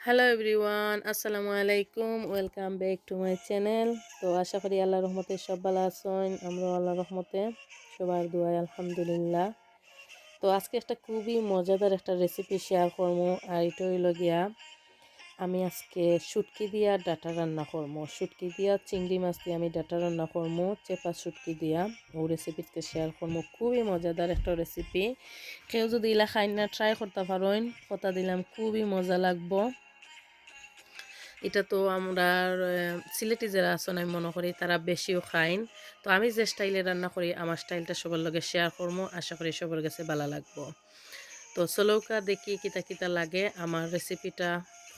Hello everyone, আসসালামু আলাইকুম। Welcome back to my channel. তো আশা করি আল্লাহর রহমতে সব ভালো আছেন। আমরাও আল্লাহর রহমতে সবার দোয়ায় আলহামদুলিল্লাহ। তো আজকে একটা খুবই মজাদার একটা রেসিপি শেয়ার করবো। আর এটা হইল গিয়া আমি আজকে শুটকি দিয়া ডাটা রান্না করবো। শুটকি দিয়া চিংড়ি মাছ দিয়ে আমি ডাটা রান্না করবো, চেপা শুটকি দিয়া। ও রেসিপিকে শেয়ার করবো। খুবই মজাদার একটা রেসিপি। কেউ যদি ইলা খাই না ট্রাই করতে পারেন, কথা দিলাম খুবই মজা লাগবো। এটা তো আমরা সিলেটি যারা আছেন আমি মনে করি তারা বেশিও খাইন। তো আমি যে স্টাইলে রান্না করি আমার স্টাইলটা সবার লগে শেয়ার করবো, আশা করি সবার কাছে ভালো লাগবো। তো চলৌকা দেখি কিতা কিতা লাগে আমার রেসিপিটা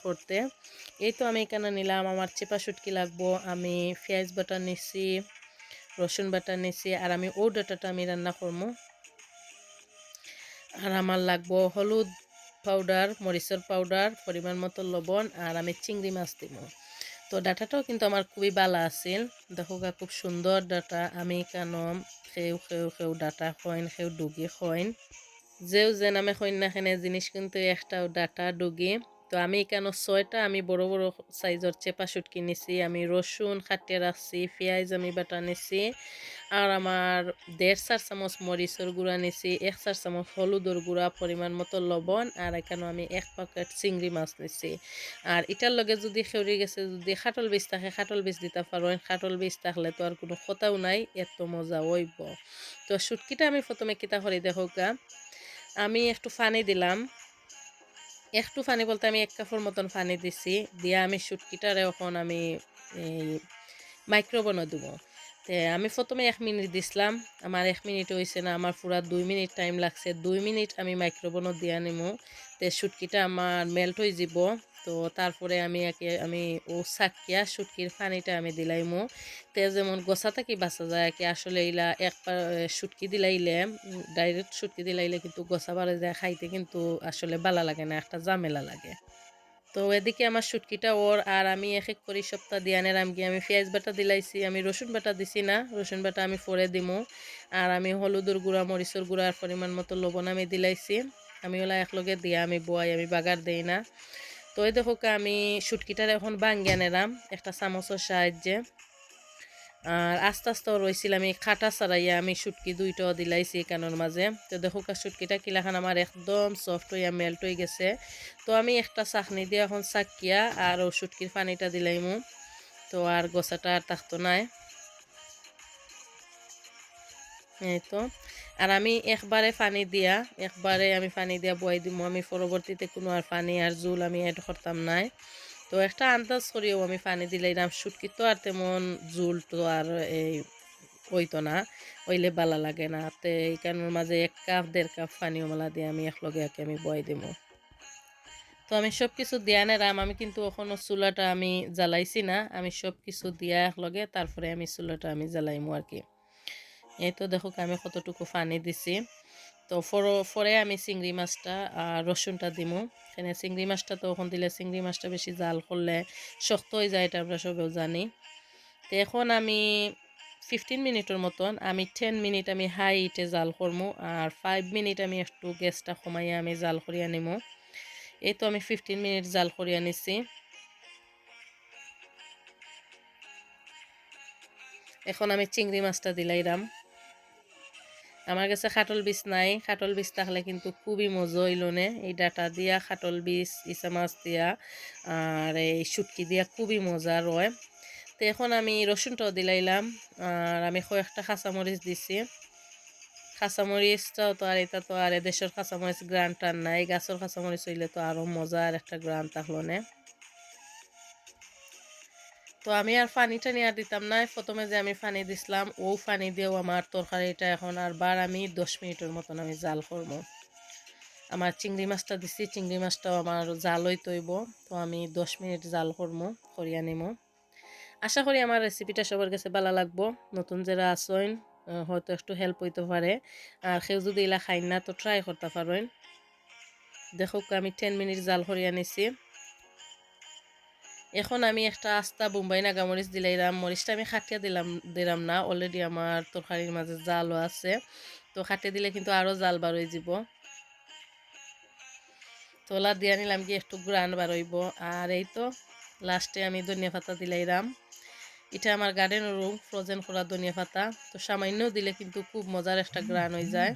করতে। এই তো আমি এখানে নিলাম আমার চেপা শুটকি লাগবো, আমি পেঁয়াজ বাটা নিছি, রসুন বাটা নিছি, আর আমি ও ডাটাটা আমি রান্না করবো। আর আমার লাগবো হলুদ পাউডার, মরিচের পাউডার, পরিমাণ মতো লবণ, আর আমি চিংড়ি মাছ দিব। তো ডাটাটাও কিন্তু আমার খুবই ভালো আছিল। দেখো খুব সুন্দর ডাটা। আমি কেন সেও সেও সেও ডাটা খইন, সেও ডুগি খইন, যেও যে নামে খইন না খেনে জিনিস কিন্তু একটাও ডাটা ডুগি। তো আমি কেন ছয়টা আমি বড় বড় সাইজের চেপা শুটকি নিছি। আমি রসুন কাটিয়ে রাখছি, পেঁয়াজ আমি বাটা নিছি, আর আমার 1.5 চা চামচ মরিচের গুঁড়া নিছি, 1 চা চামচ হলুদের গুঁড়া, পরিমাণ মতো লবণ, আর এখানে আমি 1 প্যাকেট চিংড়ি মাছ নিছি। আর এটার লগে যদি খেউরি গেছে যদি খাটল বীজ থাকে খাটল বীজ দিতে পারো। খাটল বীজ থাকলে তো আর কোনো কথাও নাই, এত মজা হইব। তো শুটকিটা আমি প্রথমে কিতা করি দেখো আমি একটু পানি দিলাম। একটু পানি বলতে আমি 1 কাপের মতন পানি দিছি। দিয়া আমি শুটকিটারে এখন আমি মাইক্রোওভেনে দেবো। তে আমি প্রথমে 1 মিনিট দিছিলাম, আমার 1 মিনিট হয়েছে না, আমার পুরা 2 মিনিট টাইম লাগছে। 2 মিনিট আমি মাইক্রোওভেনে দিয়া নিমু। তে শুটকিটা আমার মেল্ট হয়ে যাব। তো তারপরে আমি ও সাকিয়া শুটকির পানিটা আমি দিলাইমু। তে যেমন গোসা থাকি বাঁচা যায় কি আসলে ইলা শুটকি দিলাইলে, ডাইরেক্ট শুটকি দিলাইলে কিন্তু গোসা বাড়ে যায়, খাইতে কিন্তু আসলে ভালো লাগে না, একটা ঝামেলা লাগে। তো এদিকে আমার শুটকিটা আর আমি এক এক করি সপ্তাহ দিয়ানের আমি পেঁয়াজ বাটা দিলাইছি, আমি রসুন বাটা দিছি না, রসুন বাটা আমি পরে দিমু। আর আমি হলুদের গুঁড়া, মরিচের গুঁড়া, আর পরিমাণ মতো লবণ আমি দিলাইছি। আমি ওলা একলগে দিয়া আমি বয়াই, আমি বাগার দেই না। তো এই দেখো আমি শুটকিটার এখন বাঙ্গিয়া নেরাম একটা চামচের সাহায্যে। আর আস্তে আস্তে রয়েছিল আমি খাটা ছাড়াইয়া আমি শুটকি দুইটাও দিলাইছি কানোর মাঝে। তো দেখো শুটকিটা কিলাখান আমার একদম সফট হইয়া মেল্ট হয়ে গেছে। তো আমি একটা চাকনি দিয়ে এখন চাকিয়া আর ও শুটকির পানিটা দিলাইমু। তো আর গোসাটা আর থাকতো নাই, এই তো। আর আমি একবারে আমি পানি দিয়া বয়াই দিব। আমি পরবর্তীতে কোনো আর পানি আর জুল আমি এড করতাম নাই। তো একটা আন্দাজ করিও আমি পানি দিলাইলাম। শুটকি তো আর তেমন জুল তো আর এই হইতো না, হইলে বালা লাগে না। তে এইখানের মাঝে 1 কাপ 1.5 কাপ পানিও মালা দিয়ে আমি একলগে আমি বয় দিব। তো আমি সব কিছু দিয়া নেরাম। আমি কিন্তু এখনো চুলাটা আমি জ্বালাইছি না, আমি সব কিছু দিয়া একলগে তারপরে আমি চুলাটা আমি জ্বালাইমু আর কি। এই তো দেখো আমি কতটুকু পানি দিছি। তো পরে আমি চিংড়ি মাছটা আর রসুনটা দিমু। এখানে চিংড়ি মাছটা তো এখন দিলে চিংড়ি মাছটা বেশি জাল করলে শক্ত হয়ে যায়, এটা আমরা সবেও জানি। তো এখন আমি 15 মিনিটের মতন, আমি 10 মিনিট আমি হাই হিটে জাল করবো, আর 5 মিনিট আমি একটু গ্যাসটা কমাইয়া আমি জাল করিয়া নিমু। এই তো আমি 15 মিনিট জাল করিয়া নিছি। এখন আমি চিংড়ি মাছটা দিলাইরাম। আমার কাছে খাটল বীজ নাই, খাটল বীজ থাকলে কিন্তু খুবই মজা হইল নে। এই ডাটা দিয়া, খাটল বীজ, ইসা মাছ দিয়া আর এই শুটকি দিয়া খুবই মজার হয়। তো এখন আমি রসুনটাও দিলাইলাম, আর আমি কয়েকটা কাঁচামরিচ দিছি। কাঁচামরিচটাও তো আর এটা তো আর এদেশের কাঁচামরিচ গ্রান টান নাই, গাছের কাঁচামরিচ হইলে তো আরও মজার একটা গ্রান থাকলো নে। তো আমি আর পানি টানি আর দিতাম না, প্রথমে যে আমি পানি দিছিলাম ও পানি দিয়েও আমার তরকারিটা এখন আর বার আমি 10 মিনিটের মতন আমি জাল করবো। আমার চিংড়ি মাছটা দিছি, চিংড়ি মাছটাও আমার জাল হইতইব। তো আমি 10 মিনিট জাল করবো, করিয়া নিমো। আশা করি আমার রেসিপিটা সবার কাছে ভালো লাগবো। নতুন যারা আসেন হয়তো একটু হেল্প হইতে পারে, আর কেউ যদি এলা খাই না তো ট্রাই করতে পারেন। দেখো আমি 10 মিনিট জাল করিয়া নিছি। এখন আমি একটা আস্তা বোম্বাই নাগামরিচ দিলাইলাম। মরিচটা আমি খাটিয়া দিলাম না, অলরেডি আমার তরকারির মাঝে জালও আছে। তো খাটিয়ে দিলে কিন্তু আরও জাল বার হয়ে যাব। তো তোলা দিয়া নিলাম কি একটু গ্রান বারইব। আর এই তো লাস্টে আমি ধনিয়া পাতা দিলাইরাম। এটা আমার গার্ডেনের ফ্রোজেন করা ধনিয়া পাতা, তো সামান্য দিলে কিন্তু খুব মজার একটা গ্রান হয়ে যায়।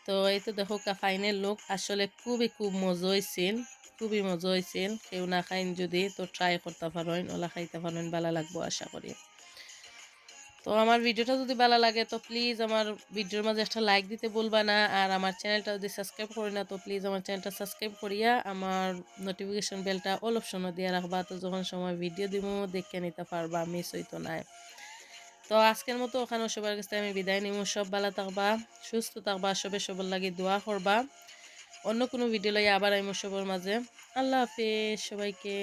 তো এই তো দেখো ফাইনাল লুক, আসলে খুব মজা হয়েছিল, খুবই মজা হয়েছিল। কেউ না খাইন যদি তো ট্রাই করতে পারেন, ওলা খাইতে পারেন, ভালো লাগবো আশা করি। তো আমার ভিডিওটা যদি ভালো লাগে তো প্লিজ আমার ভিডিওর মাঝে একটা লাইক দিতে বলবা না। আর আমার চ্যানেলটা যদি সাবস্ক্রাইব করি না তো প্লিজ আমার চ্যানেলটা সাবস্ক্রাইব করিয়া আমার নোটিফিকেশন বেলটা অল অপশনও দিয়ে রাখবা, তো যখন সময় ভিডিও দিব দেখে নিতে পারবা, মিস হইতো না। তো আজকের মতো ওখানে সবার কাছে আমি বিদায় নিব। সব ভালো থাকবা, সুস্থ থাকবা, সবার লাগে দোয়া করবা। অন্য কোনো ভিডিও লাগে আবার আমি সবার মাঝে। আল্লাহ হাফেজ সবাইকে।